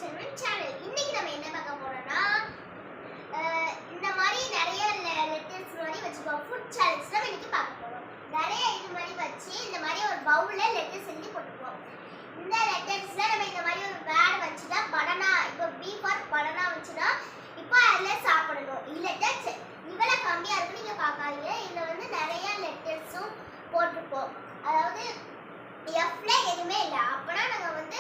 Selvan channel. இன்னைக்கு நம்ம என்ன பார்க்க போறோம்னா இந்த மாதிரி நிறைய லெட்டர்ஸ் மாதிரி வச்சுக்கோம். ஃபுட் சேலஞ்ச் தான் இன்னைக்கு பார்க்க போறோம். நிறைய இது மாதிரி வச்சு இந்த மாதிரி ஒரு பவுல்ல லெட்டர்ஸ் எழுதி போட்டுப்போம். இந்த லெட்டர்ஸ்ல நம்ம இந்த மாதிரி ஒரு வேர்ட் வச்சுட்டா பனானா, இப்போ பி ஃபார் பனானா வச்சுட்டா இப்போ அதில் சாப்பிடணும். இல்லட்டா இவ்வளோ கம்மியாக இருக்கு நீங்க பார்க்காதீங்க. இதில் வந்து நிறைய லெட்டர்ஸும் போட்டிருப்போம். அதாவது எஃப்ல எதுவுமே இல்லை. அப்போனா நாங்கள் வந்து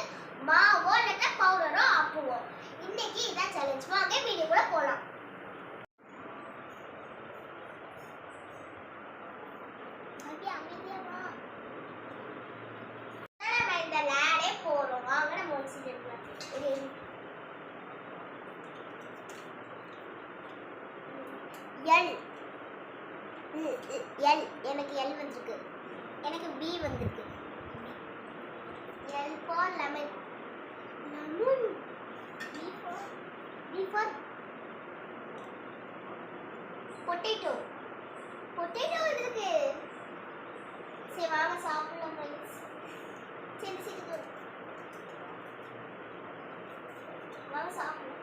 மாவோ இல்லைன்னா பவுடரோ ஆப்புவோம். இன்னைக்கு இதான் சேலஞ்ச். வாங்க வீடியோ கூட போகலாம். நம்ம இந்த லேடே போறோம். வாங்க நம்ம ஒரு சீட் எடுக்கலாம். எல் எல் எனக்கு எல் வந்திருக்கு. எனக்கு பி வந்திருக்கு. L for lemon. Lemon. P for potato. Potato இருக்கு. சரி வாங்க சாப்பிடலாம் ஃப்ரெண்ட்ஸ். சரி சரி வாங்க சாப்பிடலாம்.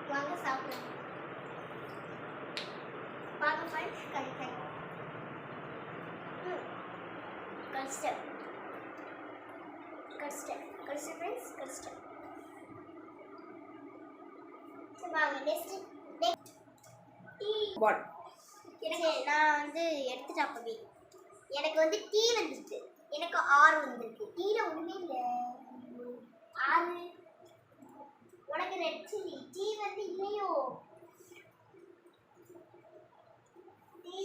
வாங்க சாப்பிடலாம். வாங்க ஃப்ரெண்ட்ஸ் கரெக்டாக கஷ்டம் கஷ்டம் கஷ்டம் ஃப்ரெண்ட்ஸ் கஷ்டம். சரி வாங்க நெக்ஸ்ட் டீ. எனக்கு நான் வந்து எடுத்துட்டேன். அப்பவே எனக்கு வந்து டீ வந்துருக்கு. எனக்கு ஆர் வந்திருக்கு. டீல ஒன்றுமே இல்லை. ஆறு. உனக்கு ரெட் சில்லி. டீ வந்து இல்லையோ? டீ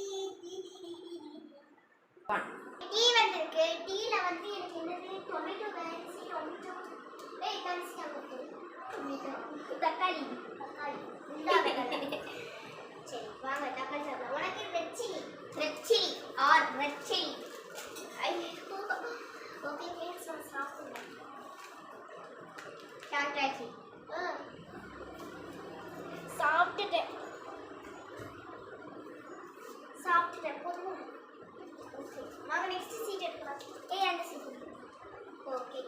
வந்திருக்கு. டீல வந்து எனக்கு என்னது டொமேட்டோ வேன்சி டொமேட்டோ தக்காளி தக்காளி சரி வாங்க தக்காளி சாப்பிடலாம். உனக்கு red chilli. Red chilli or red chilli. Okay friends நான் சாப்பிடுறேன். சாப்பிட்டாச்சு. சாப்பிட்டுட்டேன் சாப்பிட்டுட்டேன் போதுமா? ஓகே வாங்க நெக்ஸ்ட் சீட் எடுக்கலாம். அந்த சீட். ஓகே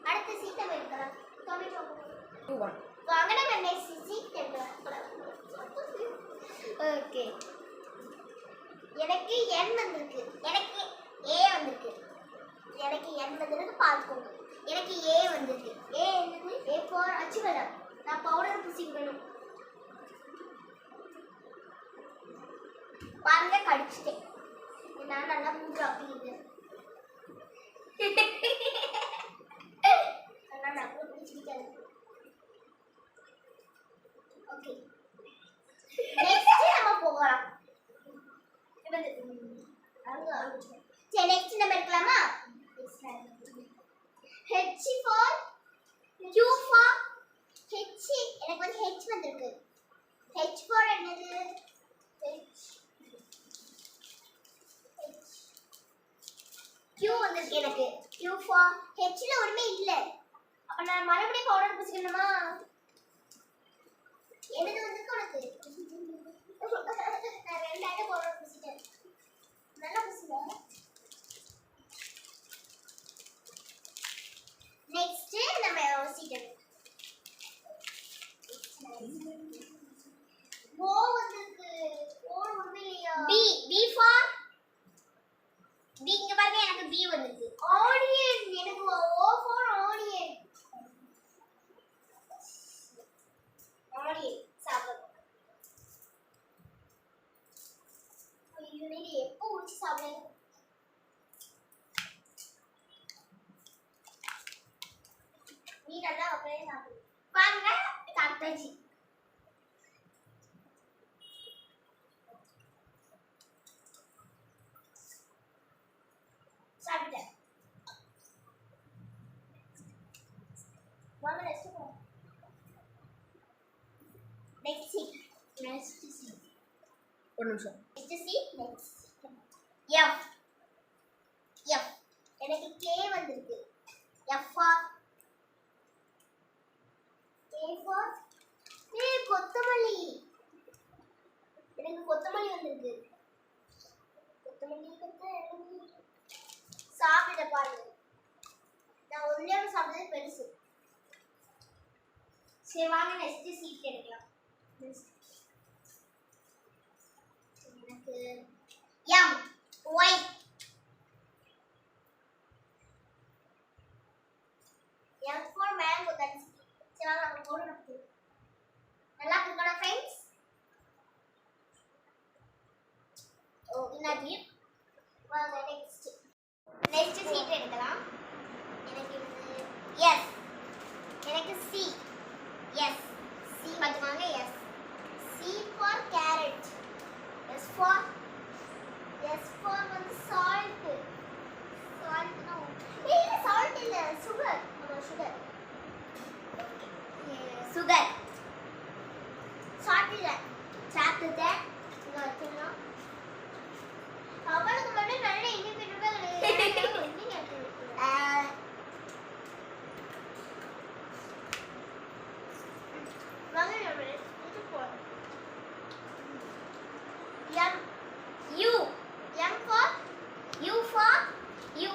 அடுத்த சீட் நம்ம எடுக்கலாம். டொமேட்டோ. வாங்க நம்ம நெக்ஸ்ட் சீட் எடுக்கலாம். ஓகே எனக்கு என் வந்திருக்கு. எனக்கு ஏ வந்திருக்கு. எனக்கு என் வந்திருக்கு பார்த்துக்கோங்க. எனக்கு ஏ வந்திருக்கு. ஏ என்னது? ஏ ஃபார் அச்சுவலம். நான் பவுடர் பூசிக்கணும். பாருங்க கடிச்சிட்டேன். நான் நல்லா மூச்சு அப்படிங்க நல்லா பிடிச்சிருக்காது. ஓகே நெக்ஸ்ட் நம்ம போகலாம். சரி நெக்ஸ்ட் நம்ம எடுக்கலாமா? H for Q for H. எனக்கு வந்து H வந்திருக்கு. H for என்னது? H Q வந்திருக்கு. எனக்கு Q for Hல ஒண்ணுமே இல்ல. அப்ப நான் மறுபடியும் பவுடர் பூசிக்கணுமா? என்னது வந்திருக்கு உனக்கு? நான் ரெண்டு ஐட்டம் பவுடர் பூசிட்டேன். நல்லா பூசுங்க. நெக்ஸ்ட் நம்ம சீட் ஓ வந்திருக்கு. ஓ ஒண்ணுமே இல்லையா? பி. B for B. இங்க பாருங்க எனக்கு பி வந்திருக்கு. ஆனியன். எனக்கு ஓ ஃபார் ஆனியன். ஆனியன் சாப்பிடுங்க. ஐயோ நீ எப்போ உச்சி சாப்பிடுங்க. நீ நல்லா அப்படியே சாப்பிடு. பாருங்க சாப்பிட்டாச்சு. சாப்பிட்டேன். வாங்க நெக்ஸ்ட் போ. Next C. ஒரு நிமிஷம். Next C. Next F. F எனக்கு கே வந்திருக்கு. எஃப் ஃபார் கே ஃபார் கொத்தமல்லி. எனக்கு கொத்தமல்லி வந்திருக்கு. சாப்பிட பாருங்க. நான் ஒண்ணே ஒன்று சாப்பிட்டது பெருசு. சரி வாங்க நெக்ஸ்ட் சீட் எடுக்கலாம். எனக்கு M Y M for mango. That's சரி வாங்க நம்ம போடுறோம். நல்லா இருக்குடா फ्रेंड्स. ஓ இன்னாடி வாங்க நெக்ஸ்ட் சீட் எடுக்கலாம். எனக்கு எஸ் எனக்கு சி எஸ் சி மட்டும் வாங்க. S C for carrot. S for வந்து சால்ட். சால்ட்னா இல்ல சால்ட் இல்ல சுகர். சுகர் சுகர் சால்ட் இல்ல சாப்பிட்டு வச்சுனா அவளுக்கு மட்டும் நல்ல இண்டிபெண்டன்ட்டா வாங்க நம்ம இது போறோம். M U M for U for U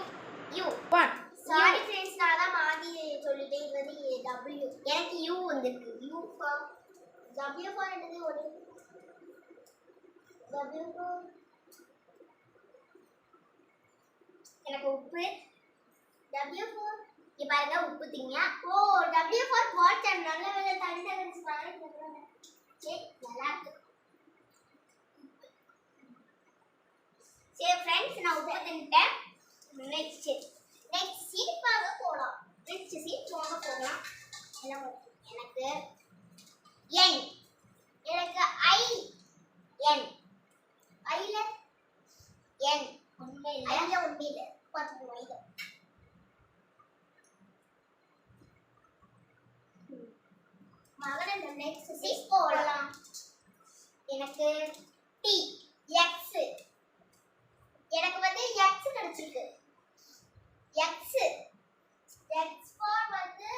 one. Sorry friends, நான் தான் மாத்தி சொல்லிட்டேன். இது வந்து W. எனக்கு U வந்திருக்கு. U for W for என்னது ஒரு W for எனக்கு உப்பு. W for இங்க பாருங்க உப்பு திங்க. ஓ W for வாட்டர். நல்ல வேளை தண்ணி தண்ணி ஸ்டார்ட் பண்றாங்க. சரி நல்லா இருக்கு. சரி फ्रेंड्स நான் உப்பு தின்ட்டேன். நெக்ஸ்ட் சீட் வாங்க போலாம். நெக்ஸ்ட் சீட் வாங்க போலாம். எனக்கு N எனக்கு I N ஐல N ஒண்ணே இல்ல. ஐல ஒண்ணே இல்ல. பாத்துக்கோ ஐல. மகனே நெக்ஸ்ட் சீட் போலாம். எனக்கு T X எனக்கு வந்து X கிடைச்சிருக்கு. X for வந்து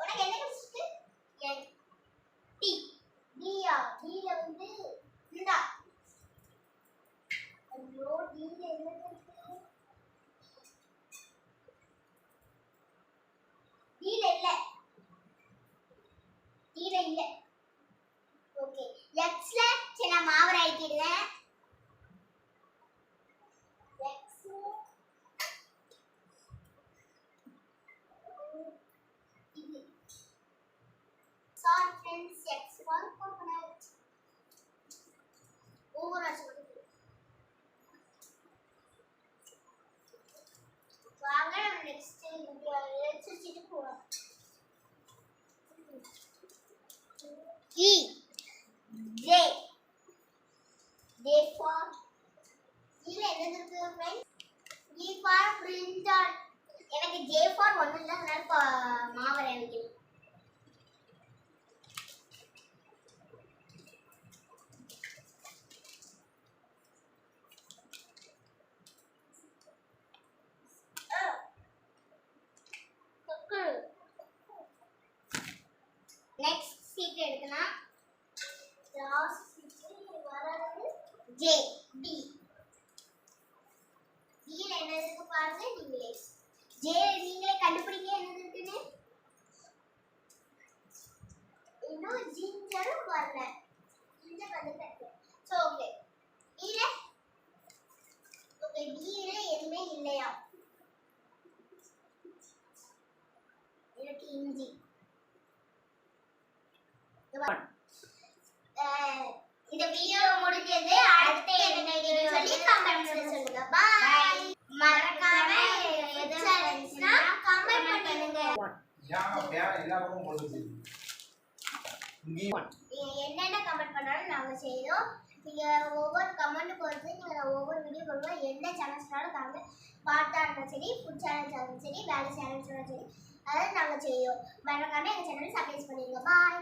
உனக்கு என்ன கிடைச்சிருக்கு? N T D யா D ல வந்து இந்த ஐயோ D ல என்ன இருக்கு? D ல இல்ல. D ல இல்ல. ஓகே X ல சில மாவு ஆக்கிடுறேன். Sorry friends, X for coconut. Overall வாங்க நம்ம நெக்ஸ்ட் சீட் போலாம். E J for இல என்ன இருக்கு फ्रेंड्स? E for printer. எனக்கு J for ஒண்ணும் இல்ல. அதனால மாவு அரைக்கணும். நெக்ஸ்ட் சீட் எடுக்கலாம். லாஸ்ட் சீட் வராது. J D D ல என்ன இருக்கு பாருங்க நீங்களே. J நீங்களே கண்டுபிடிங்க என்ன இருக்குன்னு. இன்னும் ஜிஞ்சரும் வரல. ஜிஞ்சர் வந்துருக்கு. சோ ஓகே D ல ஓகே D ல எதுவுமே இல்லையா? எனக்கு இஞ்சி. இந்த வீடியோ முடிஞ்சது. அடுத்த என்ன வீடியோ சொல்லி கமெண்ட்ஸ்ல சொல்லுங்க. பை. மறக்காம சேனல்ஸ்னா கமெண்ட் பண்ணுங்க. யாமா பேர எல்லாரும் போடுது. என்னென்ன கமெண்ட் பண்ணாலும் நாங்க செய்றோம். நீங்க ஒவ்வொரு கமெண்ட் பொறுத்து நீங்க ஒவ்வொரு வீடியோ போடுவோம். என்ன சேனல்ஸ்னாலும் தாங்க. பாட்டா இருந்தாலும் சரி, ஃபுட் சேனல்ஸ் சரி, வேலை சேனல்ஸ் சரி, அதை நாங்க செய்றோம். மறக்காம எங்க சேனலை சப்ஸ்கிரைப் பண்ணிடுங்க. பை.